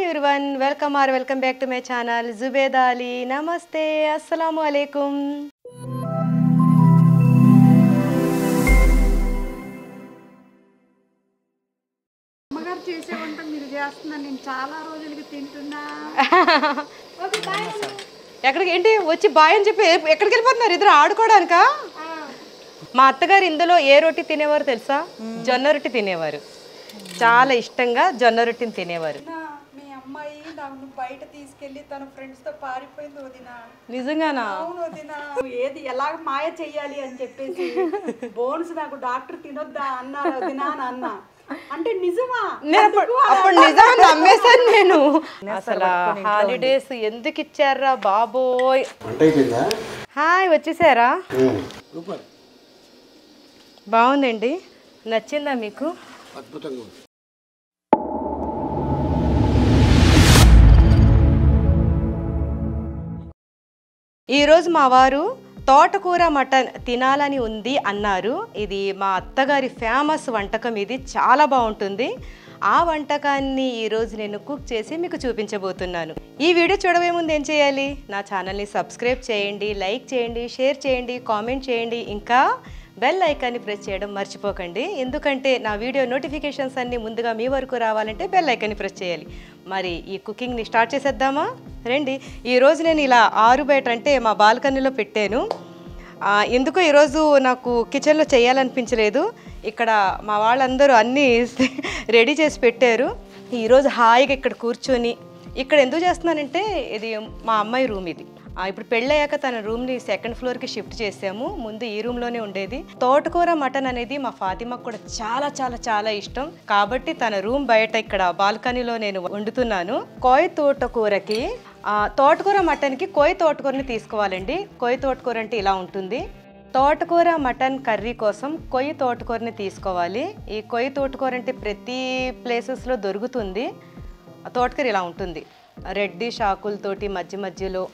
everyone, welcome back to my channel Zubeda Ali. Namaste, assalamu alaikum. అమ్మగారు చేసే వంట మీరు చేస్తున్నా నేను చాలా రోజులకి తింటున్నా. Okay bye. ఎక్కడికి ఏంటి వచ్చి బాయ్ అని చెప్పి ఎక్కడికి వెళ్ళిపోతున్నారు ఇద్దరు ఆడుకోవడానికా? మా అత్తగారు ఇందులో ఏ రొట్టి తినేవారు తెలుసా? జొన్న రొట్టి తినేవారు. చాలా ఇష్టంగా జొన్న రొట్టిని తినేవారు. మీ అమ్మాయి నన్ను బయట తీసుకెళ్లి తన ఫ్రెండ్స్ తో పారిపోయింది వదినా. నిజంగానా? అవును వదినా. ఏది ఎలా మాయ చెయ్యాలి అని చెప్పేసి బోన్స్ నాకు డాక్టర్ తినొద్దా అన్నారు వదినా అన్న. అంటే నిజమా? అప్పుడు నిజమా నమ్మేశాను నేను. అసలు హాలిడేస్ ఎందుకు ఇచ్చారా బాబోయ్. హాయ్ వచ్చేసారా? బాగుందండి, నచ్చిందా మీకు? అద్భుతంగా. ఈరోజు మా వారు తోటకూర మటన్ తినాలని ఉంది అన్నారు. ఇది మా అత్తగారి ఫేమస్ వంటకం, ఇది చాలా బాగుంటుంది. ఆ వంటకాన్ని ఈరోజు నేను కుక్ చేసి మీకు చూపించబోతున్నాను. ఈ వీడియో చూడబోయే ముందు ఏం చేయాలి? నా ఛానల్ని సబ్స్క్రైబ్ చేయండి, లైక్ చేయండి, షేర్ చేయండి, కామెంట్ చేయండి, ఇంకా బెల్ ఐకాన్ని ప్రెస్ చేయడం మర్చిపోకండి. ఎందుకంటే నా వీడియో నోటిఫికేషన్స్ అన్నీ ముందుగా మీ వరకు రావాలంటే బెల్ ఐకాన్ని ప్రెస్ చేయాలి. మరి ఈ కుకింగ్ని స్టార్ట్ చేసేద్దామా? రండి. ఈరోజు నేను ఇలా ఆరు బయట అంటే మా బాల్కనీలో పెట్టాను. ఎందుకో ఈరోజు నాకు కిచెన్లో చేయాలనిపించలేదు. ఇక్కడ మా వాళ్ళందరూ అన్నీ రెడీ చేసి పెట్టారు. ఈరోజు హాయిగా ఇక్కడ కూర్చొని ఇక్కడ ఎందుకు చేస్తున్నానంటే ఇది మా అమ్మాయి రూమ్. ఇది ఇప్పుడు పెళ్ళయ్యాక తన రూమ్ని సెకండ్ ఫ్లోర్కి షిఫ్ట్ చేసాము. ముందు ఈ రూమ్లోనే ఉండేది. తోటకూర మటన్ అనేది మా ఫాతిమాకు కూడా చాలా చాలా చాలా ఇష్టం. కాబట్టి తన రూమ్ బయట ఇక్కడ బాల్కనీలో నేను వండుతున్నాను. కోయి తోటకూరకి తోటకూర మటన్కి కోయి తోటకూరని తీసుకోవాలండి. కోయి తోటకూర అంటే ఇలా ఉంటుంది. తోటకూర మటన్ కర్రీ కోసం కొయ్యి తోటకూరని తీసుకోవాలి. ఈ కొయ్యి తోటకూర అంటే ప్రతి ప్లేసెస్లో దొరుకుతుంది. తోటకూర ఇలా ఉంటుంది, రెడ్డిష్ ఆకులతోటి మధ్య మధ్యలో.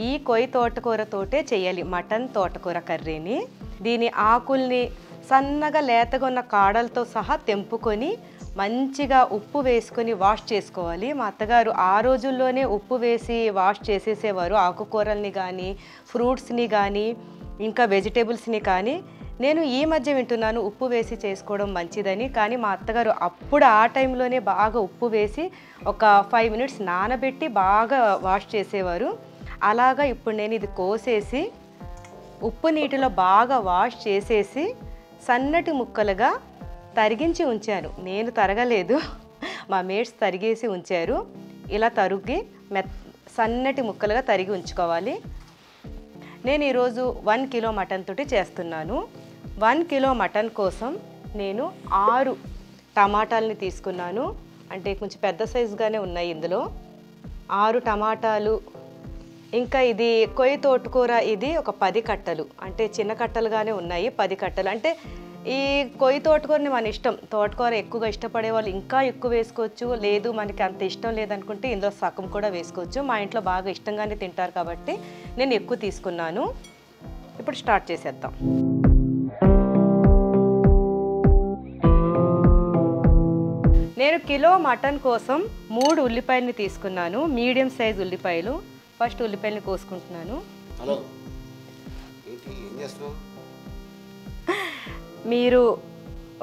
ఈ కొయ్యి తోటకూరతోటే చేయాలి మటన్ తోటకూర కర్రీని. దీని ఆకుల్ని సన్నగా లేతగా ఉన్న కాడలతో సహా తెంపుకొని మంచిగా ఉప్పు వేసుకొని వాష్ చేసుకోవాలి. మా అత్తగారు ఆ రోజుల్లోనే ఉప్పు వేసి వాష్ చేసేసేవారు ఆకుకూరల్ని కానీ, ఫ్రూట్స్ని కానీ, ఇంకా వెజిటేబుల్స్ని కానీ. నేను ఈ మధ్య వింటున్నాను ఉప్పు వేసి చేసుకోవడం మంచిదని. కానీ మా అత్తగారు అప్పుడు ఆ టైంలోనే బాగా ఉప్పు వేసి ఒక 5 మినిట్స్ నానబెట్టి బాగా వాష్ చేసేవారు. అలాగా ఇప్పుడు నేను ఇది కోసేసి ఉప్పు నీటిలో బాగా వాష్ చేసేసి సన్నటి ముక్కలుగా తరిగించి ఉంచాను. నేను తరగలేదు, మా మేట్స్ తరిగేసి ఉంచారు. ఇలా తరుగి సన్నటి ముక్కలుగా తరిగి ఉంచుకోవాలి. నేను ఈరోజు 1 కిలో మటన్ తోటి చేస్తున్నాను. 1 కిలో మటన్ కోసం నేను 6 టమాటాలని తీసుకున్నాను. అంటే కొంచెం పెద్ద సైజుగానే ఉన్నాయి ఇందులో. 6 టమాటాలు, ఇంకా ఇది కొయ్యి తోటకూర, ఇది ఒక 10 కట్టలు, అంటే చిన్న కట్టలుగానే ఉన్నాయి. 10 కట్టలు అంటే ఈ కొయ్యి తోటకూరని మన ఇష్టం. తోటకూర ఎక్కువగా ఇష్టపడే వాళ్ళు ఇంకా ఎక్కువ వేసుకోవచ్చు, లేదు మనకి అంత ఇష్టం లేదనుకుంటే ఇందులో సగం కూడా వేసుకోవచ్చు. మా ఇంట్లో బాగా ఇష్టంగానే తింటారు కాబట్టి నేను ఎక్కువ తీసుకున్నాను. ఇప్పుడు స్టార్ట్ చేసేద్దాం. నేను కిలో మటన్ కోసం 3 ఉల్లిపాయలని తీసుకున్నాను, మీడియం సైజ్ ఉల్లిపాయలు. ఫస్ట్ ఉల్లిపాయలని కోసుకుంటున్నాను. మీరు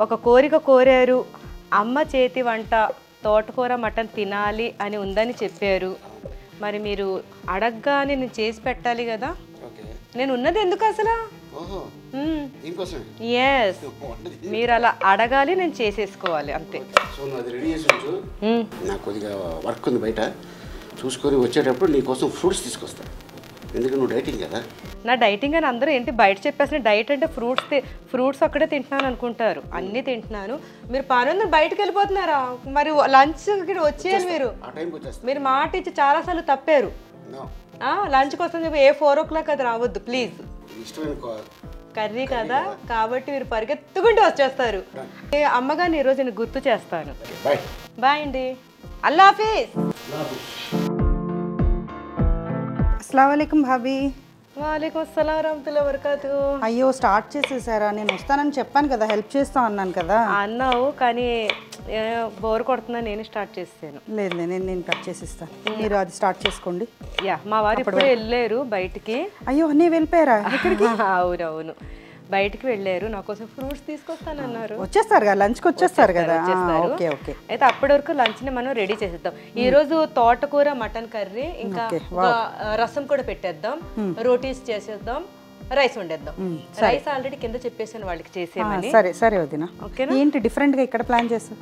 ఒక కోరిక కోరారు, అమ్మ చేతి వంట తోటకూర మటన్ తినాలి అని ఉందని చెప్పారు. మరి మీరు అడగగానే నేను చేసి పెట్టాలి కదా. నేను ఉన్నది ఎందుకు అసలు? ఎస్, మీరు అలా అడగాలి, నేను చేసేసుకోవాలి అంతే. నాకు కొద్దిగా వర్క్ ఉంది బయట, చూసుకొని వచ్చేటప్పుడు నీకోసం ఫ్రూట్స్ తీసుకొస్తాను. ఎందుకంటే నువ్వు డైటింగ్ కదా. నా డైటింగ్ అని అందరూ ఏంటి బయట చెప్పేసిన డైట్ అంటే ఫ్రూట్స్ ఒక్కడే తింటున్నాను అనుకుంటారు. అన్నీ తింటున్నాను. మీరు పని బయటకు వెళ్ళిపోతున్నారా? మరి లంచ్కి వచ్చేయాలి మీరు. మీరు మాట ఇచ్చి చాలాసార్లు తప్పారు. లంచ్ కోసం చెప్పి 4 o'clock అది రావద్దు ప్లీజ్. కర్రీ కదా కాబట్టి మీరు పరిగెత్తుకుంటూ వచ్చేస్తారు. అమ్మగారిని ఈరోజు నేను గుర్తు చేస్తాను. బాయ్ అండి, అల్లా हाफिज. अस्सलाम वालेकुम भाभी. వాలేకుం అస్సలాం రహమతుల్లాహి వబరకాతు. అయ్యో స్టార్ట్ చేసేసారా? నేను వస్తానని చెప్పాను కదా, హెల్ప్ చేస్తా అన్నాను కదా. అన్నావు కానీ బోర్ కొడుతున్నా నేను స్టార్ట్ చేస్తాను. లేదు నేను కట్ చేసిస్తాను, మీరు అది స్టార్ట్ చేసుకోండి. యా మా వారు ఇప్పుడే వెళ్ళారు బయటికి. అయ్యో అన్నీ వెళ్ళిపోయారా? అవునవును బయటికి వెళ్ళారు, నా కోసం ఫ్రూట్స్ తీసుకొస్తానన్నారు. వచ్చేస్తారు కదా, లంచ్కి వచ్చేస్తారు కదా. Okay okay. అయితే అప్పటి వరకు లంచ్ ని మనం రెడీ చేసేద్దాం. ఈ రోజు తోటకూర మటన్ కర్రీ, ఇంకా రసం కూడా పెట్టేద్దాం, రోటీస్ చేసేద్దాం, రైస్ వండేద్దాం. రైస్ ఆల్రెడీ కింద చెప్పేసాను వాళ్ళకి చేసేమని. సరే సరే వదిన. ఓకేనా? ఏంటి డిఫరెంట్ గా ఇక్కడ ప్లాన్ చేస్తాం?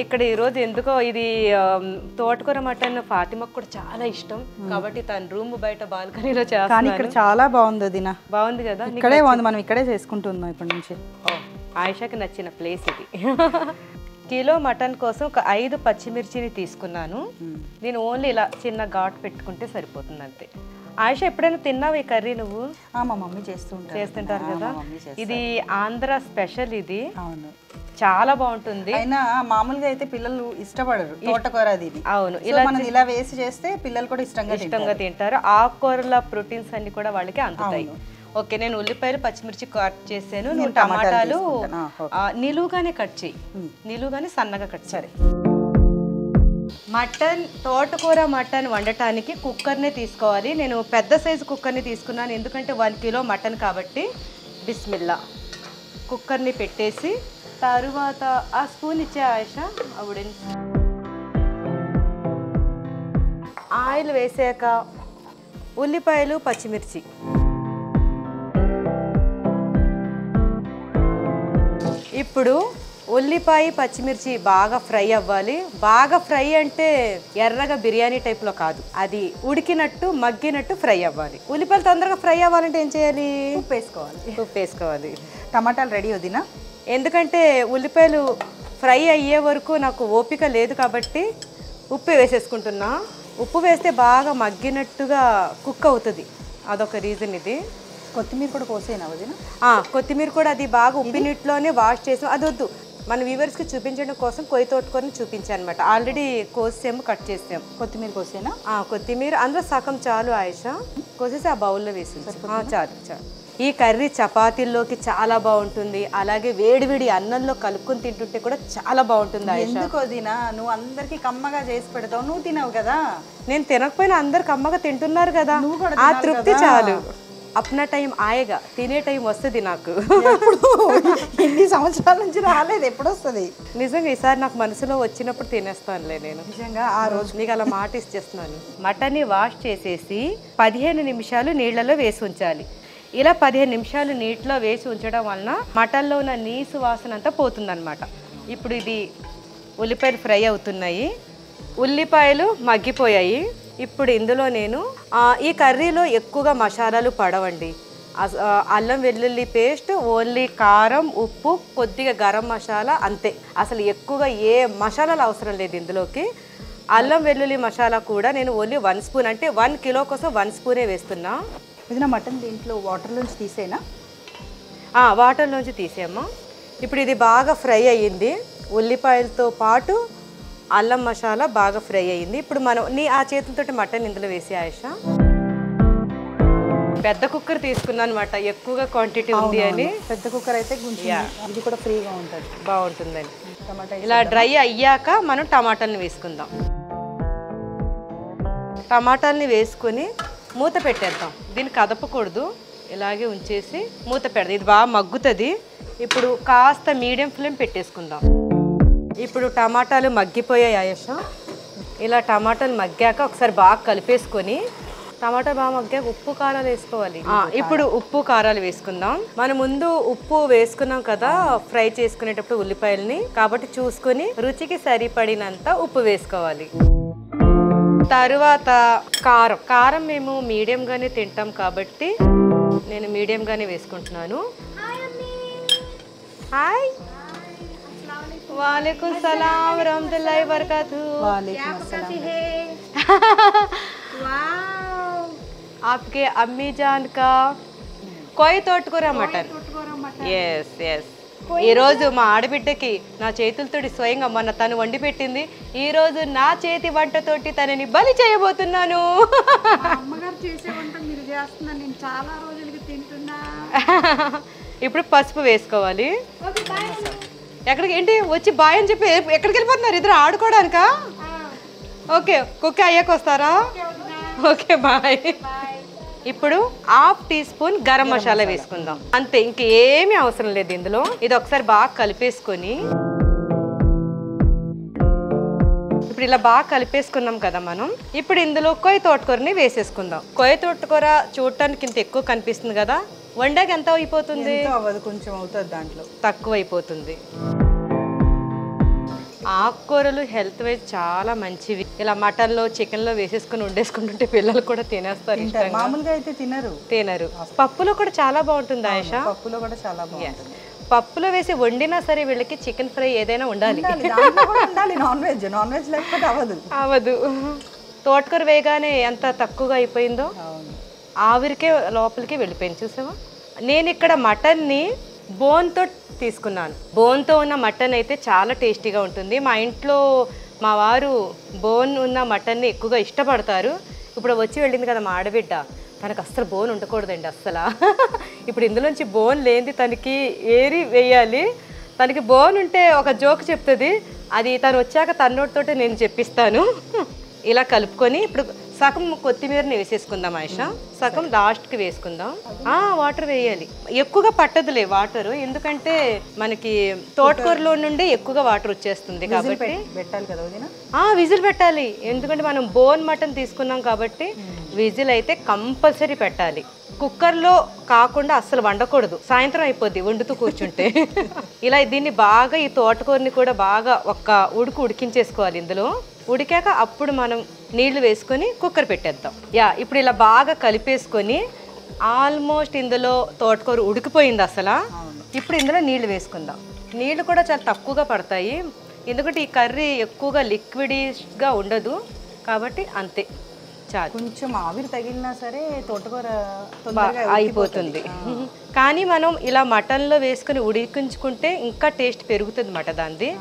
ఇక్కడ ఈ రోజు ఎందుకో ఇది తోటకూర మటన్ ఫాతిమాకు కూడా చాలా ఇష్టం కాబట్టి తన రూమ్ బయట బాల్కనీలో కానీ చేస్తాను. ఇక్కడ చాలా బాగుంది వదిన. బాగుంది కదా? ఇక్కడే బాగుంది, మనం ఇక్కడే చేసుకుంటున్నాం ఇప్పటి నుంచి. ఆయిషాకి నచ్చిన ప్లేస్ ఇది. కిలో మటన్ కోసం ఒక 5 పచ్చిమిర్చిని తీసుకున్నాను. నేను ఓన్లీ ఇలా చిన్న ఘాట్ పెట్టుకుంటే సరిపోతుంది అంతే. ఆయిషా ఎప్పుడైనా తిన్నావు ఈ కర్రీ నువ్వు? మా మమ్మీ చేస్తుంటారు కదా. ఇది ఆంధ్ర స్పెషల్, ఇది అవును చాలా బాగుంటుంది. అయినా మామూలుగా అయితే పిల్లలు ఇష్టపడరు తోటకూర అది. అవును, ఇలా వేసి చేస్తే పిల్లలు కూడా ఇష్టంగా తింటారు. ఆకుకూరల ప్రోటీన్స్ అన్ని కూడా వాళ్ళకి అందుతాయి. ఓకే, నేను ఉల్లిపాయలు పచ్చిమిర్చి కట్ చేసాను. నువ్వు టమాటాలు నిలువుగానే కట్ చేయి, నిలువుగానే సన్నగా కట్ చేయి. మటన్ తోటకూర మటన్ వండటానికి కుక్కర్నే తీసుకోవాలి. నేను పెద్ద సైజు కుక్కర్ని తీసుకున్నాను ఎందుకంటే 1 కిలో మటన్ కాబట్టి. బిస్మిల్లా కుక్కర్ని పెట్టేసి తరువాత ఆ స్పూన్ ఇచ్చే ఆయిషా అప్పుడు ఆయిల్ వేసాక ఉల్లిపాయలు పచ్చిమిర్చి, ఇప్పుడు ఉల్లిపాయ పచ్చిమిర్చి బాగా ఫ్రై అవ్వాలి. బాగా ఫ్రై అంటే ఎర్రగా బిర్యానీ టైప్లో కాదు, అది ఉడికినట్టు మగ్గినట్టు ఫ్రై అవ్వాలి. ఉల్లిపాయలు తొందరగా ఫ్రై అవ్వాలంటే ఏం చేయాలి? ఉప్పు వేసుకోవాలి. టమాటాలు రెడీ వదినా? ఎందుకంటే ఉల్లిపాయలు ఫ్రై అయ్యే వరకు నాకు ఓపిక లేదు కాబట్టి ఉప్పు వేసేసుకుంటున్నా. ఉప్పు వేస్తే బాగా మగ్గినట్టుగా కుక్ అవుతుంది, అదొక రీజన్ ఇది. కొత్తిమీర కూడా కోసేనా వదినా? కొత్తిమీర కూడా అది బాగా ఉప్పు నీటిలోనే వాష్ చేసాం. అది వద్దు, మన వ్యూవర్స్కి చూపించడం కోసం కొయ్యి తోటకూరని చూపించాను అనమాట. ఆల్రెడీ కోసాము, కట్ చేసాము. కొత్తిమీర కోసేనా? కొత్తిమీర అందులో సగం చాలు ఆయిషా, కోసేసి ఆ బౌల్లో వేసి చాలు చాలు. ఈ కర్రీ చపాతీల్లోకి చాలా బాగుంటుంది, అలాగే వేడివేడి అన్నంలో కలుపుకొని తింటుంటే కూడా చాలా బాగుంటుంది ఆయిషా. ఎందుకు వదినా? నువ్వు అందరికి కమ్మగా చేసి పెడతావు, నువ్వు తినవు కదా. నేను తినకపోయినా అందరు కమ్మగా తింటున్నారు కదా, ఆ తృప్తి చాలు. అప్నా టైం ఆయేగా, తినే టైం వస్తుంది నాకు. ఎన్ని సంవత్సరాల నుంచి రాలేదు, ఎప్పుడు వస్తుంది? నిజంగా ఈసారి నాకు మనసులో వచ్చినప్పుడు తినేస్తానులే నేను. నిజంగా ఆ రోజు నీకు అలా మాట ఇచ్చేస్తున్నాను. మటన్ని వాష్ చేసేసి 15 నిమిషాలు నీళ్లలో వేసి ఉంచాలి. ఇలా 15 నిమిషాలు నీటిలో వేసి ఉంచడం వలన మటన్లో ఉన్న నీసు వాసన అంతా పోతుందన్నమాట. ఇప్పుడు ఇది ఉల్లిపాయలు ఫ్రై అవుతున్నాయి, ఉల్లిపాయలు మగ్గిపోయాయి. ఇప్పుడు ఇందులో నేను ఈ కర్రీలో ఎక్కువగా మసాలాలు పడవండి. అల్లం వెల్లుల్లి పేస్ట్, ఓన్లీ కారం, ఉప్పు, కొద్దిగా గరం మసాలా, అంతే. అసలు ఎక్కువగా ఏ మసాలాలు అవసరం లేదు ఇందులోకి. అల్లం వెల్లుల్లి మసాలా కూడా నేను ఓన్లీ 1 స్పూన్, అంటే 1 కిలో కోసం 1 స్పూనే వేస్తున్నా. ఇది మటన్ దీంట్లో వాటర్లోంచి తీసేనా? వాటర్లోంచి తీసేయమ్మా. ఇప్పుడు ఇది బాగా ఫ్రై అయ్యింది, ఉల్లిపాయలతో పాటు అల్లం మసాలా బాగా ఫ్రై అయ్యింది. ఇప్పుడు మనం ఆ చేతులతో మటన్ ఇందులో వేసి ఆయిషా. పెద్ద కుక్కర్ తీసుకున్నాను అనమాట, ఎక్కువగా క్వాంటిటీ ఉంది అని. పెద్ద కుక్కర్ అయితే ఇది కూడా ఫ్రీగా ఉంటుంది, బాగుంటుందని. ఇలా డ్రై అయ్యాక మనం టమాటాలను వేసుకుందాం. టమాటాలని వేసుకొని మూత పెట్టేద్దాం. దీన్ని కదపకూడదు, ఇలాగే ఉంచేసి మూత పెడదాం. ఇది బాగా మగ్గుతుంది. ఇప్పుడు కాస్త మీడియం ఫ్లేమ్ పెట్టేసుకుందాం. ఇప్పుడు టమాటాలు మగ్గిపోయాయి ఆయేషా. ఇలా టమాటాలు మగ్గాక ఒకసారి బాగా కలిపేసుకొని, టమాటా బాగా మగ్గాక ఉప్పు కారాలు వేసుకోవాలి. ఇప్పుడు ఉప్పు కారాలు వేసుకుందాం. మనం ముందు ఉప్పు వేసుకున్నాం కదా ఫ్రై చేసుకునేటప్పుడు ఉల్లిపాయలని, కాబట్టి చూసుకొని రుచికి సరిపడినంత ఉప్పు వేసుకోవాలి. తరువాత కారం మేము మీడియంగానే తింటాం కాబట్టి నేను మీడియంగానే వేసుకుంటున్నాను. హాయ్, वालेकुम सलाम रहमतुल्लाहि वबरकातु। वालेकुम अस्सलाम। आपके अम्मी जान का कोई తోటకూర మటన్. Yes yes. ఈరోజు మా ఆడబిడ్డకి నా చేతులతోటి స్వయంగా మొన్న తను వండి పెట్టింది. ఈరోజు నా చేతి వంటతోటి తనని బలి చేయబోతున్నాను. అమ్మగారు చేసే వంట మీరు చేస్తున్నా, నేను చాలా రోజులకి తింటున్నా. ఇప్పుడు పసుపు వేసుకోవాలి. ఎక్కడికి ఏంటి వచ్చి బాయ్ అని చెప్పి ఎక్కడికి వెళ్ళిపోతున్నారు ఇద్దరు ఆడుకోవడానికా? ఓకే, కుక్ అయ్యాక వస్తారా? Okay bye. ఇప్పుడు half teaspoon garam masala వేసుకుందాం, అంతే, ఇంకేమీ అవసరం లేదు ఇందులో. ఇది ఒకసారి బాగా కలిపేసుకొని, ఇప్పుడు ఇలా బాగా కలిపేసుకున్నాం కదా మనం. ఇప్పుడు ఇందులో కొయ్య తోటకూరని వేసేసుకుందాం. కొయ్య తోటకూర చూడటానికి ఇంత ఎక్కువ కనిపిస్తుంది కదా, వండాక ఎంత అయిపోతుంది? కొంచెం అవుతుంది, దాంట్లో తక్కువ అయిపోతుంది. ఆకుకూరలు హెల్త్ వైజ్ చాలా మంచివి. ఇలా మటన్లో చికెన్లో వేసేసుకుని వండేసుకుంటుంటే పిల్లలు కూడా తినేస్తారు. మామూలుగా అయితే తినరు. పప్పులో కూడా చాలా బాగుంటుంది ఆయేషా. పప్పులో కూడా చాలా బాగుంటుంది. పప్పులో వేసి వండినా సరే వీళ్ళకి చికెన్ ఫ్రై ఏదైనా ఉండాలి. నాన్ వెజ్ లేకపోతే అవదు. తోటకూర వేయగానే ఎంత తక్కువగా అయిపోయిందో, ఆవిరికే లోపలికి వెళ్ళిపోయింది చూసావా. నేను ఇక్కడ మటన్ని బోన్తో తీసుకున్నాను. బోన్తో ఉన్న మటన్ అయితే చాలా టేస్టీగా ఉంటుంది. మా ఇంట్లో మా వారు బోన్ ఉన్న మటన్ని ఎక్కువగా ఇష్టపడతారు. ఇప్పుడు వచ్చి వెళ్ళింది కదా మా ఆడబిడ్డ, తనకు అస్సలు బోన్ ఉండకూడదండి అస్సలు. ఇప్పుడు ఇందులోంచి బోన్ లేనిది తనకి ఏరి వేయాలి. తనకి బోన్ ఉంటే ఒక జోక్ చెప్తుంది, అది తను వచ్చాక తన్నోటితోటే నేను చెప్పిస్తాను. ఇలా కలుపుకొని ఇప్పుడు సగం కొత్తిమీరని వేసేసుకుందాం ఆయేషా, సగం లాస్ట్కి వేసుకుందాం. వాటర్ వేయాలి, ఎక్కువగా పట్టదులే వాటరు, ఎందుకంటే మనకి తోటకూరలో నుండి ఎక్కువగా వాటర్ వచ్చేస్తుంది కాబట్టి. పెట్టాలి కదా వదినా? విజిల్ పెట్టాలి, ఎందుకంటే మనం బోన్ మటన్ తీసుకున్నాం కాబట్టి విజిల్ అయితే కంపల్సరీ పెట్టాలి. కుక్కర్లో కాకుండా అస్సలు వండకూడదు, సాయంత్రం అయిపోద్ది వండుతూ కూర్చుంటే. ఇలా దీన్ని బాగా, ఈ తోటకూరని కూడా బాగా ఒక్క ఉడికించేసుకోవాలి. ఇందులో ఉడికాక అప్పుడు మనం నీళ్లు వేసుకొని కుక్కర్ పెట్టేద్దాం. ఇప్పుడు ఇలా బాగా కలిపేసుకొని, ఆల్మోస్ట్ ఇందులో తోటకూర ఉడికిపోయింది అసలు. ఇప్పుడు ఇందులో నీళ్లు వేసుకుందాం. నీళ్లు కూడా చాలా తక్కువగా పడతాయి, ఎందుకంటే ఈ కర్రీ ఎక్కువగా లిక్విడ్గా ఉండదు కాబట్టి. అంతే చాలు. కొంచెం ఆవిరి తగిలినా సరే తోటకూర అయిపోతుంది. కానీ మనం ఇలా మటన్లో వేసుకుని ఉడికించుకుంటే ఇంకా టేస్ట్ పెరుగుతుంది మాట దాన్ని.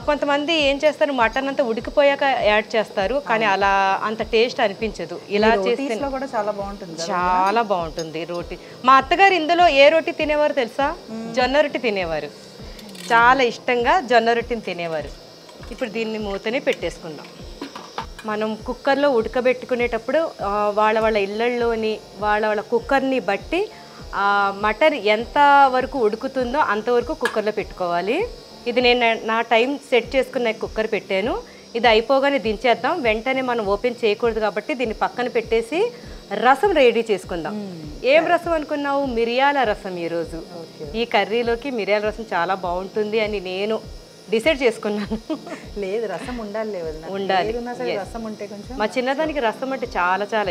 కొంతమంది ఏం చేస్తారు, మటన్ అంతా ఉడికిపోయాక యాడ్ చేస్తారు, కానీ అలా అంత టేస్ట్ అనిపించదు. ఇలా చేస్తే కూడా చాలా బాగుంటుంది, చాలా బాగుంటుంది రోటీ. మా అత్తగారు ఇందులో ఏ రోటీ తినేవారు తెలుసా? జొన్న రొట్టి తినేవారు, చాలా ఇష్టంగా జొన్న రొట్టిని తినేవారు. ఇప్పుడు దీన్ని మూతనే పెట్టేసుకుందాం. మనం కుక్కర్లో ఉడకబెట్టుకునేటప్పుడు వాళ్ళ ఇళ్ళల్లోని వాళ్ళ కుక్కర్ని బట్టి మటన్ ఎంత వరకు ఉడుకుతుందో అంతవరకు కుక్కర్లో పెట్టుకోవాలి. ఇది నేను నా టైం సెట్ చేసుకున్న కుక్కర్ పెట్టాను. ఇది అయిపోగానే దించేద్దాం, వెంటనే మనం ఓపెన్ చేయకూడదు కాబట్టి దీన్ని పక్కన పెట్టేసి రసం రెడీ చేసుకుందాం. ఏం రసం అనుకున్నావు? మిరియాల రసం. ఈరోజు ఈ కర్రీలోకి మిరియాల రసం చాలా బాగుంటుంది అని నేను డిసైడ్ చేసుకున్నాను. లేదు, రసం ఉండాలి, ఉండాలి. రసం ఉంటే కొంచెం. మా చిన్నదానికి రసం అంటే చాలా చాలా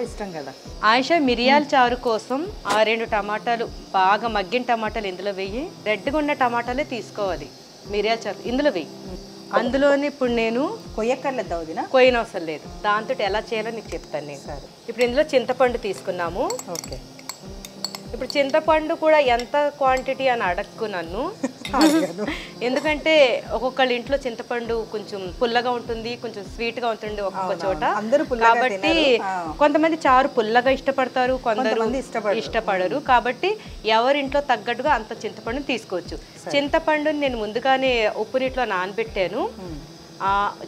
ఇష్టం కదా. ఆయేషా, మిరియాల చారు కోసం 2 టమాటాలు, బాగా మగ్గిన టమాటాలు ఇందులో వెయ్యి. రెడ్గా ఉన్న టమాటాలే తీసుకోవాలి. మిరియాల చారు ఇందులో వెయ్యి. అందులోనే ఇప్పుడు నేను కొయ్యక్కర్లేదా వదినా? కొయ్యనవసరం లేదు, దాంతో ఎలా చేయాలో నీకు చెప్తాను నేను. సరే. ఇప్పుడు ఇందులో చింతపండు తీసుకున్నాము. ఓకే. ఇప్పుడు చింతపండు కూడా ఎంత క్వాంటిటీ అని అడక్కు నన్ను, ఎందుకంటే ఒక్కొక్కళ్ళ ఇంట్లో చింతపండు కొంచెం పుల్లగా ఉంటుంది, కొంచెం స్వీట్గా ఉంటుంది ఒక్కొక్క చోట. కాబట్టి కొంతమంది చారు పుల్లగా ఇష్టపడతారు, కొందరు ఇష్టపడరు. కాబట్టి ఎవరింట్లో తగ్గట్టుగా అంత చింతపండుని తీసుకోవచ్చు. చింతపండుని నేను ముందుగానే ఉప్పు నీటిలో నానబెట్టాను.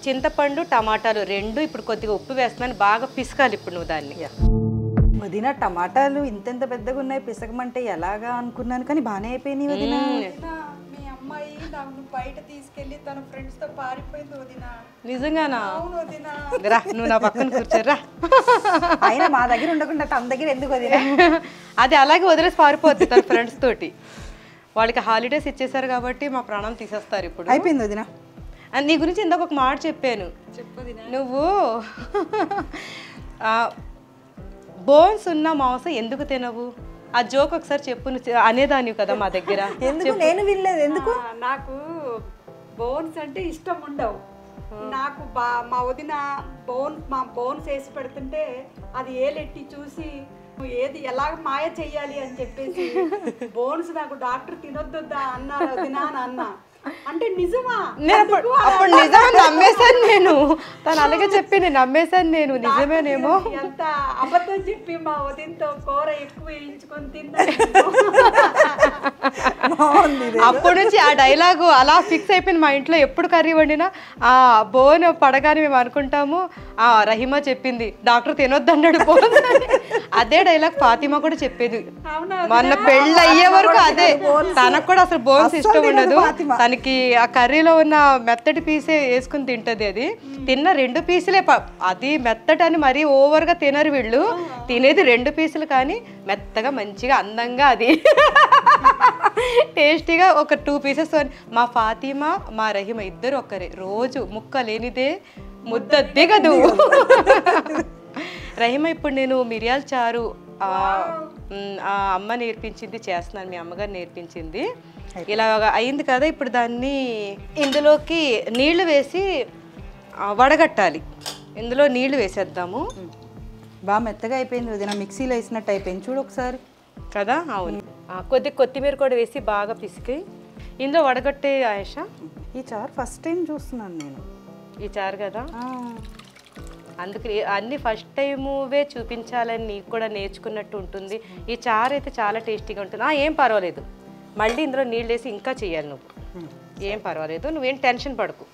చింతపండు టమాటాలు 2 ఇప్పుడు కొద్దిగా ఉప్పు వేస్తున్నాను, బాగా పిసకాలి ఇప్పుడు నువ్వు దాన్ని. వదిన, టమాటాలు ఇంతెంత పెద్దగా ఉన్నాయి, పిసకమంటే ఎలాగా అనుకున్నాను, కానీ బాగానే అయిపోయినాయి వదిన. మీ అమ్మాయి నన్ను బయట తీసుకెళ్లి తన ఫ్రెండ్స్ తో పారిపోయింది వదిన. నిజంగానా? అవును వదిన. రా, నువ్వు నా పక్కన కూర్చోరా. అయినా మా దగ్గర ఉండకుండా తన దగ్గర ఎందుకు వదిన? అది అలాగే వదిలేసి పారిపోద్ది తన ఫ్రెండ్స్ తోటి. వాళ్ళకి హాలిడేస్ ఇచ్చేసారు కాబట్టి మా ప్రాణం తీసేస్తారు ఇప్పుడు. అయిపోయింది వదిన. నీ గురించి ఇందాక ఒక మాట చెప్పాను. నువ్వు బోన్స్ ఉన్న మాంసం ఎందుకు తినవు? ఆ జోక్ ఒకసారి చెప్పు. అనేదానివి కదా మా దగ్గర. ఎందుకు? నేను వినలేదు. ఎందుకు? నాకు బోన్స్ అంటే ఇష్టం ఉండవు. నాకు మా వదిన బోన్స్ వేసి పెడుతుంటే అది ఏలెట్టి చూసి ఏది ఎలాగ మాయ చెయ్యాలి అని చెప్పేసి బోన్స్ నాకు డాక్టర్ తినొద్దా అన్నారు వదిన అని అన్న. అంటే నిజమా? నేను అప్పుడు నిజమే నమ్మేశాను నేను. తను అలాగే చెప్పి నేను నమ్మేశాను నేను నిజమేనేమో. ఎంత అబద్ధం చెప్పి మా వదినతో కూర ఎక్కువ వేయించుకొని తిన్నాను. అప్పటి నుంచి ఆ డైలాగు అలా ఫిక్స్ అయిపోయింది మా ఇంట్లో. ఎప్పుడు కర్రీ వండినా ఆ బోన్ పడగానే మేము అనుకుంటాము రహీమా చెప్పింది డాక్టర్ తినొద్దన్నాడు బోన్. అదే డైలాగ్ ఫాతిమా కూడా చెప్పేది మొన్న పెళ్ళి అయ్యే వరకు. అదే తనకు కూడా అసలు బోన్స్ ఇష్టం ఉండదు. తనకి ఆ కర్రీలో ఉన్న మెత్తటి పీసే వేసుకుని తింటది. అది తిన్న 2 పీసులే. అది మెత్తటని మరీ ఓవర్గా తినరు వీళ్ళు. తినేది 2 పీసులు కానీ మెత్తగా మంచిగా అందంగా అది టేస్టీగా ఒక 2 పీసెస్. మా ఫాతిమా మా రహీమా ఇద్దరు ఒక్కరే. రోజు ముక్క లేనిదే ముద్ద దిగదు. రహీమా ఇప్పుడు నేను మిరియాల చారు అమ్మ నేర్పించింది చేస్తున్నాను. మీ అమ్మగారు నేర్పించింది. ఇలా అయింది కదా. ఇప్పుడు దాన్ని ఇందులోకి నీళ్లు వేసి వడగట్టాలి. ఇందులో నీళ్లు వేసేద్దాము. బాగా మెత్తగా అయిపోయింది వదిన, మిక్సీలో వేసినట్టు అయిపోయింది చూడు ఒకసారి కదా. అవును. కొద్ది కొత్తిమీర కూడా వేసి బాగా పిసికి ఇందులో వడగట్టే ఆయేషా. ఈ చారు ఫస్ట్ టైం చూస్తున్నాను నేను. ఈ చారు కదా, అందుకు అన్ని ఫస్ట్ టైమువే చూపించాలని నీకు కూడా నేర్చుకున్నట్టు ఉంటుంది. ఈ చారు అయితే చాలా టేస్టీగా ఉంటుంది. ఏం పర్వాలేదు, మళ్ళీ ఇందులో నీళ్ళు వేసి ఇంకా చేయాలి నువ్వు. ఏం పర్వాలేదు, నువ్వేం టెన్షన్ పడకు.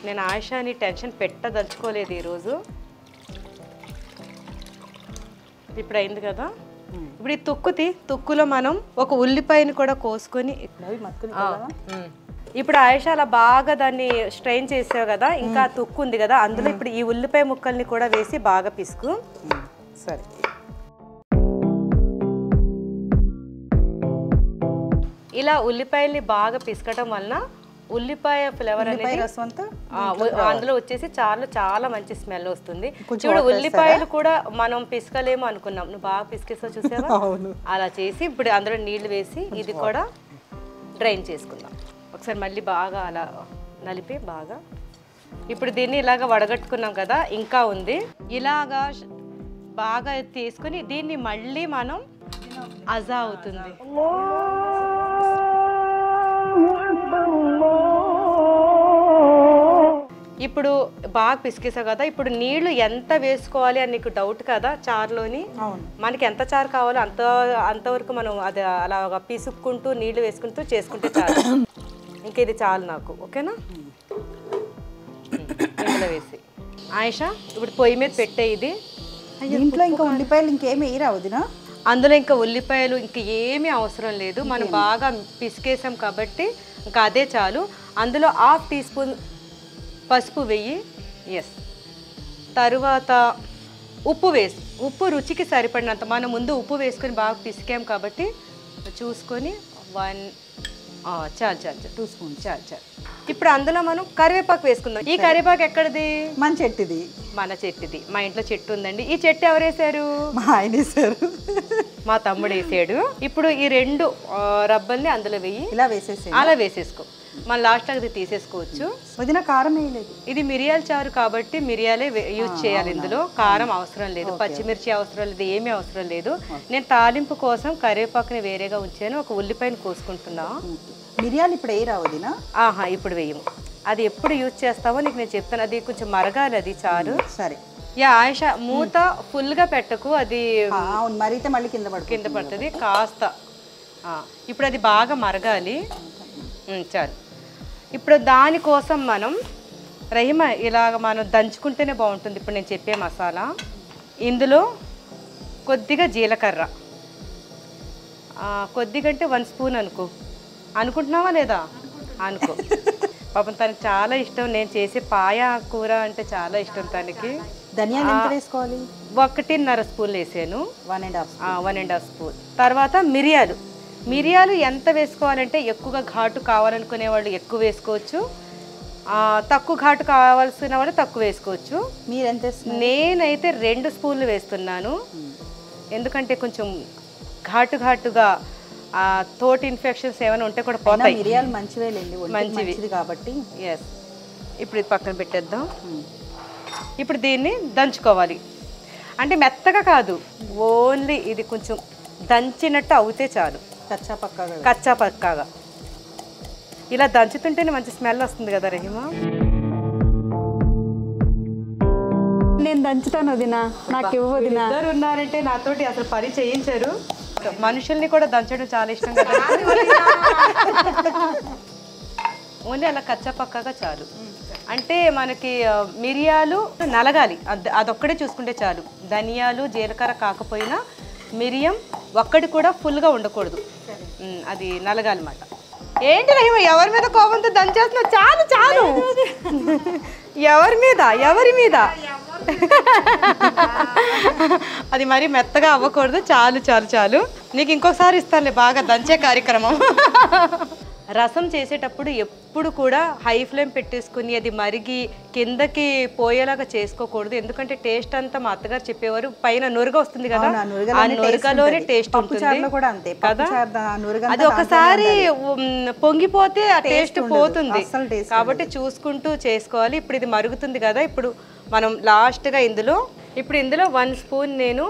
నేను ఆయేషాని టెన్షన్ పెట్టదలుచుకోలేదు ఈరోజు. ఇప్పుడు అయింది కదా. ఇప్పుడు ఈ తుక్కులో మనం ఒక ఉల్లిపాయని కూడా కోసుకొని ఇప్పుడు ఆయేషా అలా బాగా దాన్ని స్ట్రెయిన్ చేసావు కదా, ఇంకా తుక్కు ఉంది కదా, అందులో ఇప్పుడు ఈ ఉల్లిపాయ ముక్కల్ని కూడా వేసి బాగా పిసుకు. సరే, ఇలా ఉల్లిపాయల్ని బాగా పిసకటం వలన ఉల్లిపాయ ఫ్లేవర్ అనేది అందులో వచ్చేసి చాలా మంచి స్మెల్ వస్తుంది. చూడు, ఉల్లిపాయలు కూడా మనం పిసకలేము అనుకున్నాం, నువ్వు బాగా పిసికేసా చూసావా. అలా చేసి ఇప్పుడు అందులో నీళ్లు వేసి ఇది కూడా డ్రైన్ చేసుకుందాం. ఒకసారి మళ్ళీ బాగా అలా నలిపి బాగా. ఇప్పుడు దీన్ని ఇలాగ వడగట్టుకున్నాం కదా, ఇంకా ఉంది. ఇలాగా బాగా తీసుకుని దీన్ని మళ్ళీ మనం అజా అవుతుంది. ఇప్పుడు బాగా పిసికేసావు కదా, ఇప్పుడు నీళ్లు ఎంత వేసుకోవాలి అని నీకు డౌట్ కదా. చారులోని మనకి ఎంత చారు కావాలో అంతవరకు మనం అది అలాగా పిసుక్కుంటూ నీళ్లు వేసుకుంటూ చేసుకుంటే చాలు. ఇంకా ఇది చాలు నాకు, ఓకేనా. ఇందులో వేసి ఆయేషా ఇప్పుడు పొయ్యి మీద పెట్టే ఇది. ఇంట్లో ఇంకా ఉల్లిపాయలు ఇంకేమి వేయరా వదినా? అందులో ఇంకా ఉల్లిపాయలు ఇంకా ఏమీ అవసరం లేదు, మనం బాగా పిసికేసాం కాబట్టి ఇంకా అదే చాలు. అందులో 1/2 టీ స్పూన్ పసుపు వెయ్యి. ఎస్, తరువాత ఉప్పు రుచికి సరిపడినంత. మనం ముందు ఉప్పు వేసుకొని బాగా పిసికాం కాబట్టి చూసుకొని 1 చాలు 2 స్పూన్ చాలు. ఇప్పుడు అందులో మనం కరివేపాకు వేసుకుందాం. ఈ కరివేపాకు ఎక్కడిది? మన చెట్టుది. మన చెట్టుది, మా ఇంట్లో చెట్టు ఉందండి. ఈ చెట్టు ఎవరు వేసారు? మా ఆయన వేసారు, మా తమ్ముడు వేసాడు. ఇప్పుడు ఈ 2 రబ్బల్ని అందులో వెయ్యి. ఇలా వేసేసి అలా వేసేసుకో, మన లాస్ట్ అది తీసేసుకోవచ్చు. వదిన కారం వేయలేదు. ఇది మిరియాల చారు కాబట్టి మిరియాలే యూజ్ చేయాలి. ఇందులో కారం అవసరం లేదు, పచ్చిమిర్చి అవసరం లేదు, ఏమీ అవసరం లేదు. నేను తాలింపు కోసం కరివేపాకుని వేరేగా ఉంచాను. ఒక ఉల్లిపాయను కోసుకుంటున్నా. మిరియాలు ఇప్పుడు వేయరా వదిన? ఇప్పుడు వేయము, అది ఎప్పుడు యూజ్ చేస్తామో నీకు నేను చెప్తాను. అది కొంచెం మరగాలి అది చారు. సరే. ఆయేషా, మూత ఫుల్గా పెట్టకు, అది మరైతే మళ్ళీ కింద పడుతుంది కాస్త. ఇప్పుడు అది బాగా మరగాలి. చాలు. ఇప్పుడు దానికోసం మనం రహీమా ఇలాగ మనం దంచుకుంటేనే బాగుంటుంది. ఇప్పుడు నేను చెప్పే మసాలా, ఇందులో కొద్దిగా జీలకర్ర, కొద్దిగా అంటే 1 స్పూన్ అనుకుంటున్నావా లేదా? అనుకో. పాపం తనకి చాలా ఇష్టం, నేను చేసే పాయ కూర అంటే చాలా ఇష్టం తనకి. ధనియాలు ఎంత వేసుకోవాలి? 1.5 స్పూన్లు వేసాను. 1.5 స్పూన్. తర్వాత మిరియాలు ఎంత వేసుకోవాలంటే, ఎక్కువగా ఘాటు కావాలనుకునే వాళ్ళు ఎక్కువ వేసుకోవచ్చు, తక్కువ ఘాటు కావాల్సిన వాళ్ళు తక్కువ వేసుకోవచ్చు. మీరెంత? నేనైతే 2 స్పూన్లు వేస్తున్నాను, ఎందుకంటే కొంచెం ఘాటుగా తోటి ఇన్ఫెక్షన్స్ ఏమైనా ఉంటే కూడా పోతాయి. మిరియాలు మంచిది కాబట్టి. ఎస్. ఇప్పుడు ఇది పక్కన పెట్టేద్దాం. ఇప్పుడు దీన్ని దంచుకోవాలి. అంటే మెత్తగా కాదు, ఓన్లీ ఇది కొంచెం దంచినట్టు అవుతే చాలు, కచ్చా పక్కాగా. ఇలా దంచుతుంటేనే మంచి స్మెల్ వస్తుంది కదా రహిమా. నేను దంచుతాను వదినా, నాకు ఇవ్వు వదినా. ఇద్దరు ఉన్నారంటే నాతోటి అసలు పని చేయించారు. మనుషుల్ని కూడా దంచడం చాలా ఇష్టం కదా. ఓన్లీ అలా కచ్చపక్కగా చాలు. అంటే మనకి మిరియాలు నలగాలి, అదొక్కడే చూసుకుంటే చాలు. ధనియాలు జీలకర్ర కాకపోయినా మిరియం ఒక్కటి కూడా ఫుల్గా ఉండకూడదు, అది నలగాలి అన్నమాట. ఏంటి రహిమ ఎవరి మీద కోపంతో దంచేస్తున్నావు? చాలు చాలు. ఎవరి మీద ఎవరి మీద అది మరి మెత్తగా అవ్వకూడదు. చాలు చాలు చాలు. నీకు ఇంకొకసారి ఇస్తానులే బాగా దంచే కార్యక్రమం. రసం చేసేటప్పుడు ఎప్పుడు కూడా హై ఫ్లేమ్ పెట్టేసుకుని అది మరిగి కిందకి పోయేలాగా చేసుకోకూడదు. ఎందుకంటే టేస్ట్ అంతా మా అత్తగారు చెప్పేవారు పైన నురగ వస్తుంది కదా, ఆ నురగలోనే టేస్ట్ ఉంటుంది కదా. అది ఒకసారి పొంగిపోతే ఆ టేస్ట్ పోతుంది కాబట్టి చూసుకుంటూ చేసుకోవాలి. ఇప్పుడు ఇది మరుగుతుంది కదా, ఇప్పుడు మనం లాస్ట్గా ఇందులో 1 స్పూన్ నేను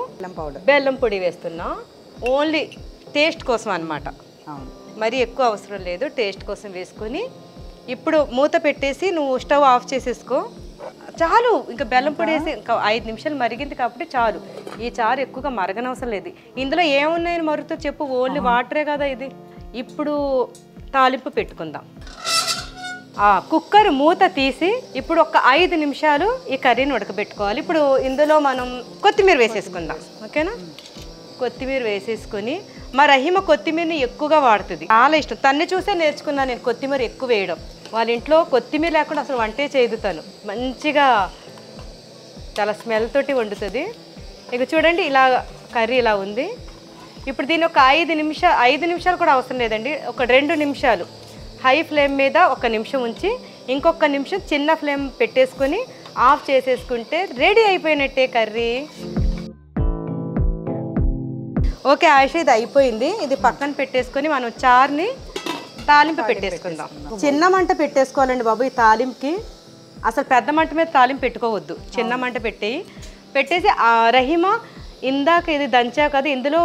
బెల్లం పొడి వేస్తున్నా. ఓన్లీ టేస్ట్ కోసం అన్నమాట, మరి ఎక్కువ అవసరం లేదు. టేస్ట్ కోసం వేసుకొని ఇప్పుడు మూత పెట్టేసి నువ్వు స్టవ్ ఆఫ్ చేసేసుకో. చాలు, ఇంకా బెల్లం పొడి వేసి ఇంకా 5 నిమిషాలు మరిగింది కాబట్టి చాలు. ఈ చారు ఎక్కువగా మరగనవసరం లేదు. ఇందులో ఏమున్నాయని మరుగుతో చెప్పు, ఓన్లీ వాటరే కదా ఇది. ఇప్పుడు తాలింపు పెట్టుకుందాం. కుక్కర్ మూత తీసి ఇప్పుడు ఒక 5 నిమిషాలు ఈ కర్రీని ఉడకబెట్టుకోవాలి. ఇప్పుడు ఇందులో మనం కొత్తిమీర వేసేసుకుందాం, ఓకేనా? కొత్తిమీర వేసేసుకొని, మా రహిమ కొత్తిమీరని ఎక్కువగా వాడుతుంది, చాలా ఇష్టం. తన్ని చూసే నేర్చుకున్నాను నేను కొత్తిమీర ఎక్కువ వేయడం. వాళ్ళ ఇంట్లో కొత్తిమీర లేకుండా అసలు వంటే చేయదు తను. మంచిగా చాలా స్మెల్ తోటి వండుతుంది. ఇక చూడండి, ఇలా కర్రీ ఇలా ఉంది. ఇప్పుడు దీన్ని ఒక 5 నిమిషాలు కూడా అవసరం లేదండి, ఒక 2 నిమిషాలు హై ఫ్లేమ్ మీద 1 నిమిషం ఉంచి ఇంకొక నిమిషం చిన్న ఫ్లేమ్ పెట్టేసుకొని ఆఫ్ చేసేసుకుంటే రెడీ అయిపోయినట్టే కర్రీ. ఓకే ఆయుష, ఇది అయిపోయింది. ఇది పక్కన పెట్టేసుకొని మనం చారుని తాలింపు పెట్టేసుకుందాం. చిన్న మంట పెట్టేసుకోవాలండి బాబు ఈ తాలింపుకి. అసలు పెద్ద మంట మీద తాలింపు పెట్టుకోవద్దు, చిన్న మంట పెట్టేసి రహిమ ఇందాక ఇది దంచావు కదా, ఇందులో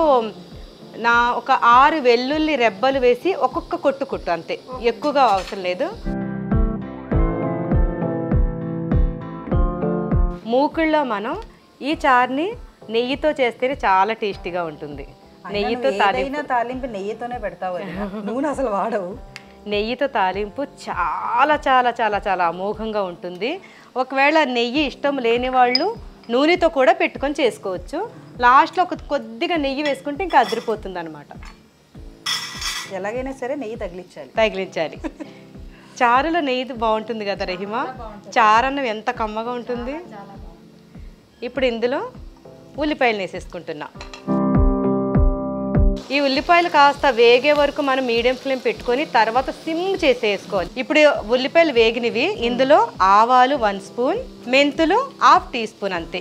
ఒక 6 వెల్లుల్లి రెబ్బలు వేసి ఒక్కొక్క కొట్టు అంతే, ఎక్కువగా అవసరం లేదు. మూకుళ్ళలో మనం ఈ చారుని నెయ్యితో చేస్తేనే చాలా టేస్టీగా ఉంటుంది. నెయ్యితో తాలింపు నెయ్యితోనే పెడతావు, నూనె అసలు వాడవు. నెయ్యితో తాలింపు చాలా చాలా చాలా చాలా అమోఘంగా ఉంటుంది. ఒకవేళ నెయ్యి ఇష్టం లేని వాళ్ళు నూనెతో కూడా పెట్టుకొని చేసుకోవచ్చు. లాస్ట్లో కొద్దిగా నెయ్యి వేసుకుంటే ఇంకా అదిరిపోతుంది అనమాట. ఎలాగైనా సరే నెయ్యి తగిలించాలి. చారులో నెయ్యి బాగుంటుంది కదా రహిమ, చారు అన్నం ఎంత కమ్మగా ఉంటుంది. ఇప్పుడు ఇందులో ఉల్లిపాయలు వేసేసుకుంటున్నా. ఈ ఉల్లిపాయలు కాస్త వేగే వరకు మనం మీడియం ఫ్లేమ్ పెట్టుకొని తర్వాత సిమ్ చేసేసుకోవాలి. ఇప్పుడు ఉల్లిపాయలు వేగినవి, ఇందులో ఆవాలు 1 స్పూన్, మెంతులు 1/2 టీ స్పూన్ అంతే,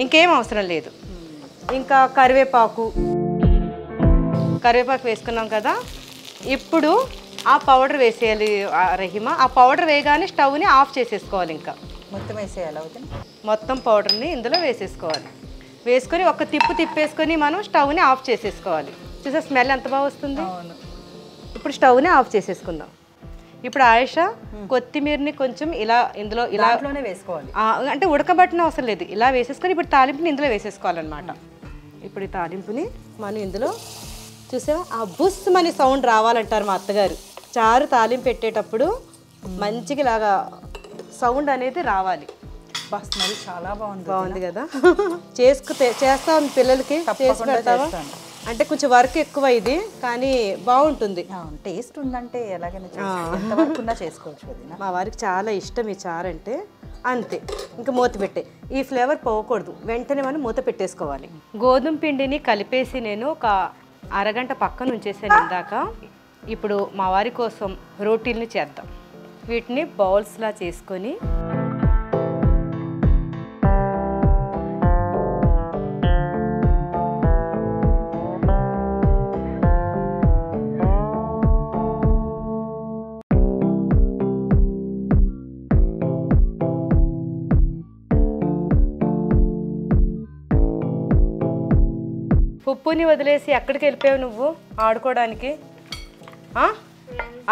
ఇంకేం అవసరం లేదు. ఇంకా కరివేపాకు వేసుకున్నాం కదా. ఇప్పుడు ఆ పౌడర్ వేసేయాలి రహిమ. ఆ పౌడర్ వేయగానే స్టవ్ని ఆఫ్ చేసేసుకోవాలి. ఇంకా మొత్తం వేసేయాలి, మొత్తం పౌడర్ని ఇందులో వేసేసుకోవాలి. వేసుకొని ఒక తిప్పేసుకొని మనం స్టవ్ని ఆఫ్ చేసేసుకోవాలి. చూసే స్మెల్ ఎంత బాగా వస్తుంది. ఇప్పుడు స్టవ్ని ఆఫ్ చేసేసుకుందాం. ఇప్పుడు ఆయుష కొత్తిమీరని కొంచెం ఇందులో వేసుకోవాలి, అంటే ఉడకబట్టిన అవసరం లేదు, ఇలా వేసేసుకొని ఇప్పుడు తాలింపుని ఇందులో వేసేసుకోవాలన్నమాట. ఇప్పుడు ఈ తాలింపుని మనం ఇందులో చూసావా, ఆ బుస్ మని సౌండ్ రావాలంటారు మా అత్తగారు. చారు తాలింపు పెట్టేటప్పుడు మంచిగా ఇలాగా సౌండ్ అనేది రావాలి. స్మెల్ చాలా బాగుంది కదా. చేస్తాం పిల్లలకి, చేసి పెడతావా? అంటే కొంచెం వర్క్ ఎక్కువ ఇది, కానీ బాగుంటుంది. టేస్ట్ ఉందంటే ఎలాగైనా చేసుకోవచ్చు. మా వారికి చాలా ఇష్టం ఈ చారు అంటే. అంతే, ఇంకా మూత పెట్టే. ఈ ఫ్లేవర్ పోకూడదు, వెంటనే మనం మూత పెట్టేసుకోవాలి. గోధుమ పిండిని కలిపేసి నేను ఒక అరగంట పక్కన ఉంచేసాను ఇందాక. ఇప్పుడు మా వారి కోసం రోటీల్ని చేద్దాం. వీటిని బౌల్స్లా చేసుకొని ఉప్పుని వదిలేసి ఎక్కడికి వెళ్ళిపోయావు నువ్వు ఆడుకోవడానికి?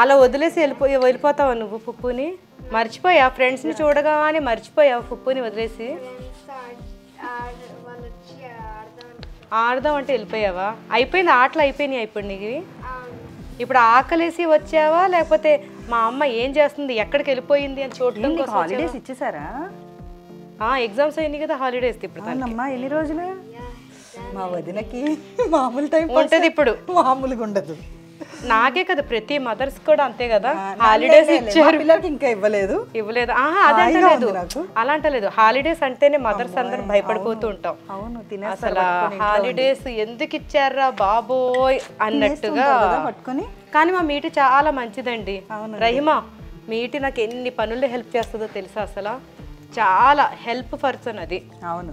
అలా వదిలేసి వెళ్ళిపోతావా నువ్వు పుప్పుని? మర్చిపోయా ఫ్రెండ్స్ని చూడగానే మర్చిపోయావు పుప్పుని వదిలేసి? ఆడదాం అంటే వెళ్ళిపోయావా? అయిపోయింది ఆటలు అయిపోయినాయి ఇప్పుడు నీకు? ఇప్పుడు ఆకలేసి వచ్చావా లేకపోతే మా అమ్మ ఏం చేస్తుంది ఎక్కడికి వెళ్ళిపోయింది అని చూడటం కోసం హాలిడేస్ ఇచ్చేసారా? ఎగ్జామ్స్ అయినాయి కదా హాలిడేస్ ఇప్పుడు అవునమ్మా. ఎన్ని రోజులు? మా వదినకి మామూలు టైం ఉంటుంది ఇప్పుడు, మామూలుగా ఉండదు. నాకే కదా ప్రతి మదర్స్ కూడా అంతే కదా, హాలిడేస్ ఇచ్చారు పిల్లలకి ఇంకా ఇవ్వలేదు. అదే అంటలేదు, అలా అంటలేదు. హాలిడేస్ అంటేనే మదర్స్ అందరూ భయపడిపోతూ ఉంటాం. అవును, అసలు హాలిడేస్ ఎందుకు ఇచ్చారా బాబోయ్ అన్నట్టుగా. కానీ మా మీటి చాలా మంచిదండి రహిమా. మీటి నాకు ఎన్ని పనుల్లో హెల్ప్ చేస్తుందో తెలుసా? అసలు చాలా హెల్ప్ పర్సన్ అది. అవును,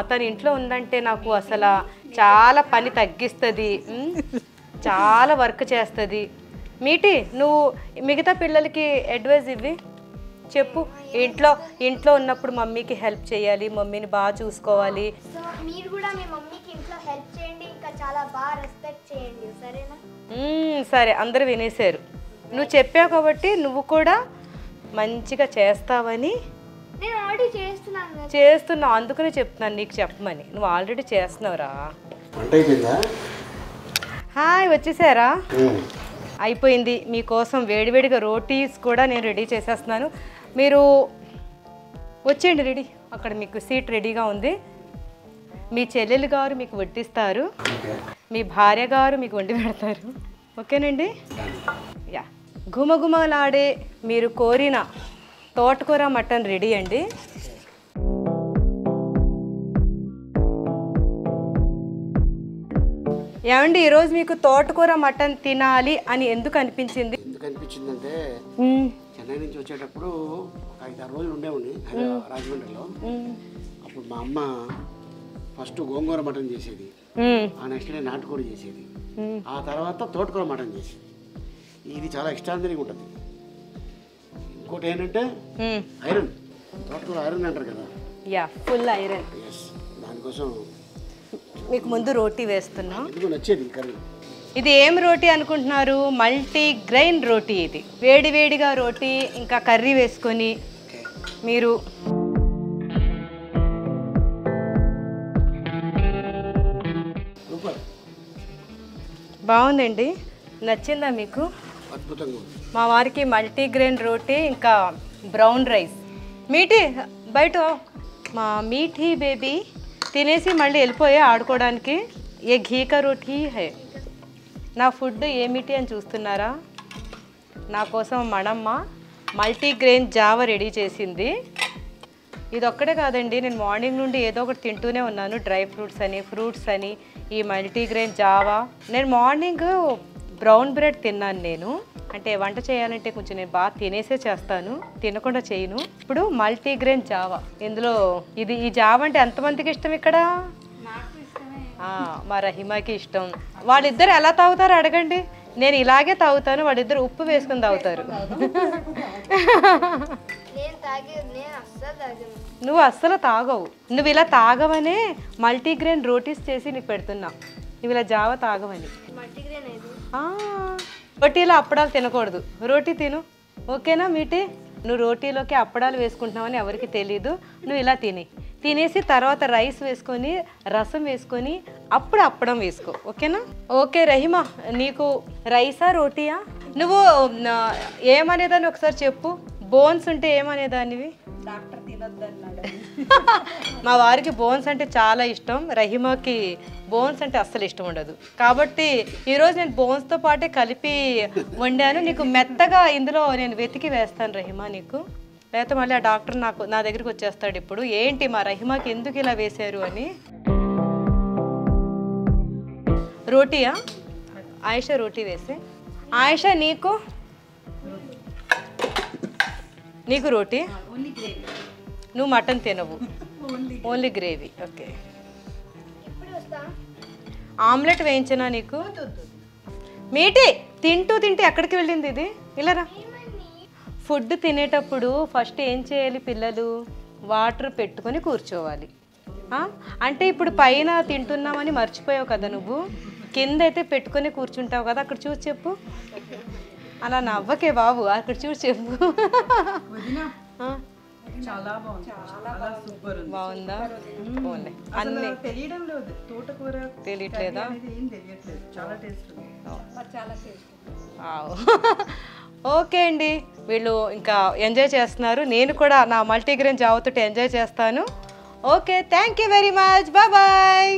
తను ఇంట్లో ఉందంటే నాకు అసలు చాలా పని తగ్గిస్తుంది, చాలా వర్క్ చేస్తుంది. మీటి నువ్వు మిగతా పిల్లలకి అడ్వైజ్ ఇవ్వి, చెప్పు. ఇంట్లో ఉన్నప్పుడు మమ్మీకి హెల్ప్ చేయాలి, మమ్మీని బాగా చూసుకోవాలి. సో మీరు కూడా మీ మమ్మీకి ఇంట్లో హెల్ప్ చేయండి, ఇంకా చాలా బాగా రెస్పెక్ట్ చేయండి, సరేనా? సరే, అందరూ వినేశారు. నువ్వు చెప్పావు కాబట్టి నువ్వు కూడా మంచిగా చేస్తావని. నేను ఆల్రెడీ చేస్తున్నావు, అందుకనే చెప్తున్నాను నీకు చెప్పమని. నువ్వు ఆల్రెడీ చేస్తున్నావురా. హాయ్, వచ్చేసారా? అయిపోయింది. మీకోసం వేడివేడిగా రోటీస్ కూడా నేను రెడీ చేసేస్తున్నాను. మీరు వచ్చేయండి, రెడీ. అక్కడ మీకు సీట్ రెడీగా ఉంది. మీ చెల్లెలు గారు మీకు వడ్డిస్తారు, మీ భార్య గారు మీకు వండి పెడతారు. ఓకేనండి? యా, గుమగుమలాడే మీరు కోరిన తోటకూర మటన్ రెడీ అండి. ఏమండి, ఈరోజు మీకు తోటకూర మటన్ తినాలి అని ఎందుకు అనిపించింది? ఎందుకు అనిపించిందంటే చెన్నై నుంచి వచ్చేటప్పుడు ఒక 5-6 రోజులు ఉండేవాడిని రాజమండ్రిలో. అప్పుడు మా అమ్మ ఫస్ట్ గోంగూర మటన్ చేసేది, ఆ నెక్స్ట్ డే నాటుకోడి చేసేది, ఆ తర్వాత తోటకూర మటన్ చేసేది. ఇది చాలా ఎక్స్ట్రాడినరీగా ఉంటుంది. ఇంకోటి ఏంటంటే ఐరన్, తోటకూర ఐరన్ అంటారు కదా. Yeah, full iron. ఎస్, దానికోసం మీకు ముందు రోటీ వేస్తున్నా. నచ్చేది కర్రీ. ఇది ఏం రోటీ అనుకుంటున్నారు? మల్టీ గ్రెయిన్ రోటీ. ఇది వేడి వేడిగా రోటీ ఇంకా కర్రీ వేసుకొని మీరు బాగుందండి. నచ్చిందా మీకు? అద్భుతంగా ఉంది. మా వారికి మల్టీ గ్రెయిన్ రోటీ ఇంకా బ్రౌన్ రైస్. మీటి బయట మా మీఠీ బేబీ తినేసి మళ్ళీ వెళ్ళిపోయా ఆడుకోవడానికి. ఏ ఘీకా రోటీ హై. నా ఫుడ్ ఏమిటి అని చూస్తున్నారా? నా కోసం మనమ్మ మల్టీగ్రెయిన్ జావా రెడీ చేసింది. ఇది ఒక్కటే కాదండి, నేను మార్నింగ్ నుండి ఏదో ఒకటి తింటూనే ఉన్నాను. డ్రై ఫ్రూట్స్ అని, ఫ్రూట్స్ అని, ఈ మల్టీగ్రెయిన్ జావా. నేను మార్నింగ్ బ్రౌన్ బ్రెడ్ తిన్నాను. నేను అంటే వంట చేయాలంటే కొంచెం నేను బాగా తినేసే చేస్తాను, తినకుండా చేయను. ఇప్పుడు మల్టీగ్రెయిన్ జావా. ఇందులో ఈ జావా అంటే ఎంతమందికి ఇష్టం ఇక్కడ? మా రహిమాకి ఇష్టం. వాళ్ళిద్దరు ఎలా తాగుతారో అడగండి. నేను ఇలాగే తాగుతాను, వాళ్ళిద్దరు ఉప్పు వేసుకుని తాగుతారు. నువ్వు అస్సలు తాగవు. నువ్వు ఇలా తాగవనే మల్టీగ్రెయిన్ రోటీస్ చేసి నీకు పెడుతున్నా. నువ్వు ఇలా జావా తాగవని. రోటీలో అప్పడాలు తినకూడదు, రోటీ తిను. ఓకేనా మీటి? నువ్వు రోటీలోకి అప్పడాలు వేసుకుంటున్నావని ఎవరికి తెలీదు. నువ్వు ఇలా తినేసి తర్వాత రైస్ వేసుకొని, రసం వేసుకొని, అప్పుడు అప్పడం వేసుకో. ఓకేనా? ఓకే రహిమా, నీకు రైసా రోటీయా? నువ్వు ఏమనేదాన్ని ఒకసారి చెప్పు. బోన్స్ ఉంటే ఏమనేదానివి? డాక్టర్ తినొద్దన్నాడు. మా వారికి బోన్స్ అంటే చాలా ఇష్టం, రహిమాకి బోన్స్ అంటే అస్సలు ఇష్టం ఉండదు. కాబట్టి ఈరోజు నేను బోన్స్తో పాటే కలిపి వండాను. నీకు మెత్తగా ఇందులో నేను వెతికి వేస్తాను రహిమా నీకు. లేకపోతే మళ్ళీ ఆ డాక్టర్ నా దగ్గరికి వచ్చేస్తాడు ఇప్పుడు, ఏంటి మా రహిమాకి ఎందుకు ఇలా వేశారు అని. రోటీయా? ఆయిషా రోటీ వేసి. ఆయిషా నీకు రోటీ. నువ్వు మటన్ తినవు, ఓన్లీ గ్రేవీ. ఓకే. ఆమ్లెట్ వేయించనా నీకు? మీటి తింటూ ఎక్కడికి వెళ్ళింది ఇది? ఇలారా. ఫుడ్ తినేటప్పుడు ఫస్ట్ ఏం చేయాలి పిల్లలు? వాటర్ పెట్టుకొని కూర్చోవాలి. అంటే ఇప్పుడు పైన తింటున్నామని మర్చిపోయావు కదా నువ్వు, కింద అయితే పెట్టుకొని కూర్చుంటావు కదా. అక్కడ చూసి చెప్పు. అలా నవ్వకే బాబు, అక్కడ చూసి చెప్పు. ఆ? చాలా బాగుంది, చాలా సూపర్ ఉంది. బాగుందా? బాగుంది. అసలు అన్ని తెలియడం లేదు, తోటకూర తెలియట్లేదా? అనేది ఏం తెలియట్లేదు, చాలా టేస్ట్ ఉంది. చాలా టేస్ట్. ఓకే అండి, వీళ్ళు ఇంకా ఎంజాయ్ చేస్తున్నారు. నేను కూడా నా మల్టీగ్రెయిన్ జావతో ఎంజాయ్ చేస్తాను. Okay, thank you very much, bye bye.